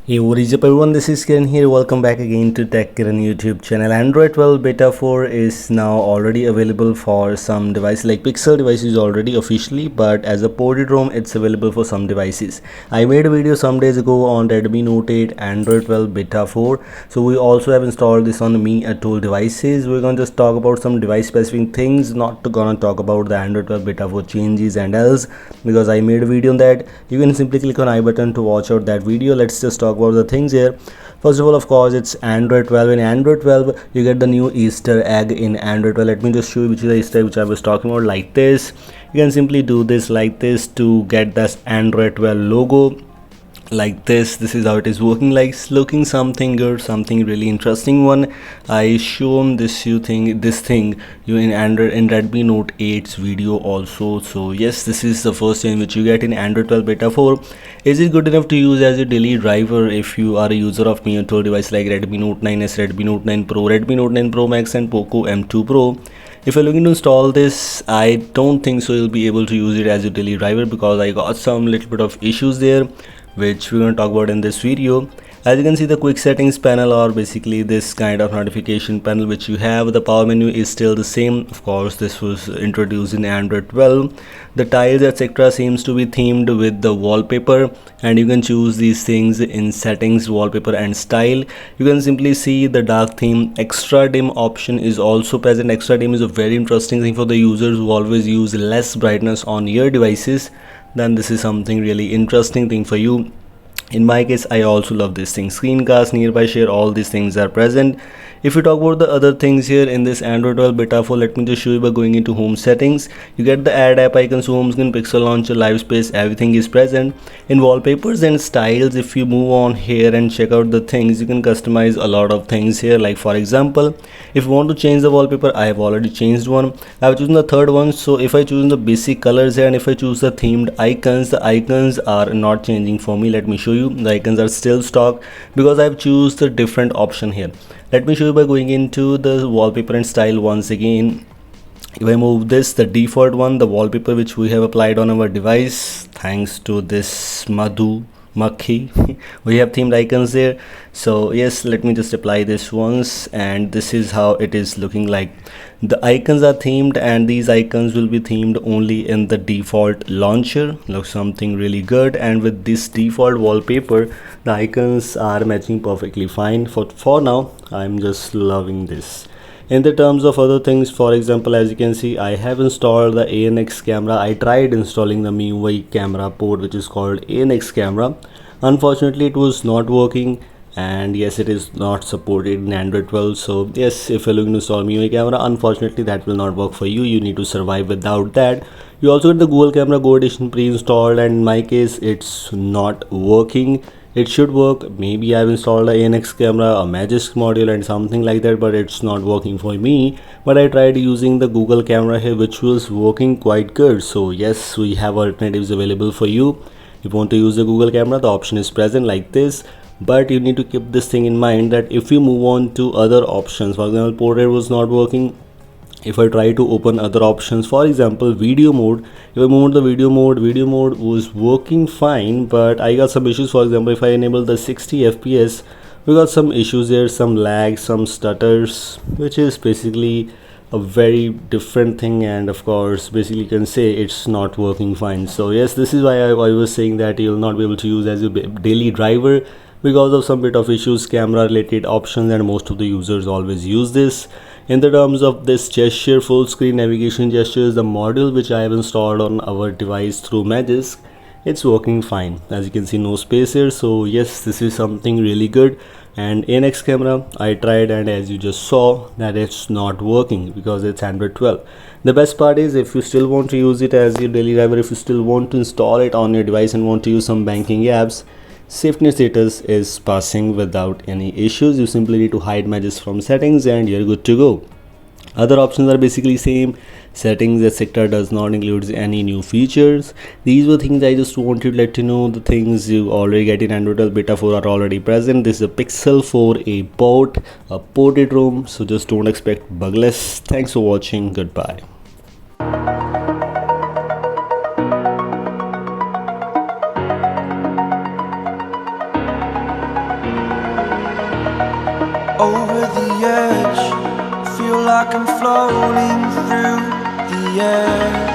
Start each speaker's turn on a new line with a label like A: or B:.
A: Hey, what is up everyone, this is Kiran here. Welcome back again to Tech Kiran YouTube channel. Android 12 Beta 4 is now already available for some devices like Pixel devices already officially, but as a ported ROM it's available for some devices. I made a video some days ago on Redmi Note 8 Android 12 Beta 4. So we also have installed this on Mi Atoll devices. We're going to just talk about some device specific things, not to gonna talk about the Android 12 Beta 4 changes and else, because I made a video on that. You can simply click on I button to watch out that video. Let's just talk about the things here. First of all, of course, it's Android 12. In Android 12 you get the new Easter egg in Android 12. Let me just show you which is the Easter egg which I was talking about. Like this, you can simply do this like this to get this Android 12 logo like this is how it is working, like looking something good, something really interesting one. I shown this thing you in Android in Redmi Note 8's video also. So yes, this is the first thing which you get in Android 12 Beta 4. Is it good enough to use as a daily driver if you are a user of Mi Atoll device like Redmi Note 9s, Redmi Note 9 Pro, Redmi Note 9 Pro Max and Poco M2 Pro? If you're looking to install this, I don't think so you'll be able to use it as a daily driver, because I got some little bit of issues there which we're going to talk about in this video. As you can see, the quick settings panel, or basically this kind of notification panel which you have, the power menu is still the same. Of course, this was introduced in Android 12. The tiles etc seems to be themed with the wallpaper, and you can choose these things in settings, wallpaper and style. You can simply see the dark theme. Extra dim option is also present. Extra dim is a very interesting thing for the users who always use less brightness on your devices. Then this is something really interesting thing for you. In my case, I also love this thing. Screencast, nearby share, all these things are present. If you talk about the other things here in this Android 12 Beta 4, let me just show you by going into home settings. You get the add app icons, home screen, pixel launcher, live space, everything is present. In wallpapers and styles, if you move on here and check out the things, you can customize a lot of things here. Like for example, if you want to change the wallpaper, I have already changed one. I have chosen the third one. So if I choose the basic colors here and if I choose the themed icons, the icons are not changing for me. Let me show you. The icons are still stock because I have choose the different option here. Let me show you by going into the wallpaper and style once again. If I move this, the default one, the wallpaper which we have applied on our device thanks to this Madhu Makhi, we have themed icons there. So yes, let me just apply this once, and this is how it is looking like. The icons are themed, and these icons will be themed only in the default launcher. Looks something really good, and with this default wallpaper the icons are matching perfectly fine. For now, I'm just loving this. In the terms of other things, for example, as you can see, I have installed the ANX camera. I tried installing the MIUI camera port which is called ANX camera. Unfortunately, it was not working, and yes, it is not supported in Android 12. So yes, if you're looking to install MIUI camera, unfortunately that will not work for you. You need to survive without that. You also get the Google Camera Go Edition pre-installed, and in my case it's not working. It should work. Maybe I've installed a ANX camera, a Magisk module and something like that, but it's not working for me. But I tried using the Google camera here, which was working quite good. So yes, we have alternatives available for you. If you want to use the Google camera, the option is present like this. But you need to keep this thing in mind that if you move on to other options, for example, portrait was not working. If I try to open other options, for example video mode, if I move on to the video mode was working fine, but I got some issues. For example, if I enable the 60 fps, we got some issues there, some lag, some stutters, which is basically a very different thing, and of course basically you can say it's not working fine. So yes, this is why I was saying that you'll not be able to use as a daily driver because of some bit of issues, camera related options, and most of the users always use this. In the terms of this gesture, full screen navigation gestures, the module which I have installed on our device through Magisk, it's working fine. As you can see, no space here. So yes, this is something really good. And ANX camera I tried, and as you just saw that it's not working because it's Android 12. The best part is, if you still want to use it as your daily driver, if you still want to install it on your device and want to use some banking apps, safety status is passing without any issues. You simply need to hide Magisk from settings and you're good to go. Other options are basically same. Settings etc does not include any new features. These were things I just wanted to let you know. The things you already get in Android 12 Beta 4 are already present. This is a Pixel 4a port, a ported ROM, so just don't expect bugless. Thanks for watching. Goodbye.
B: over the edge. Feel like I'm floating through the air.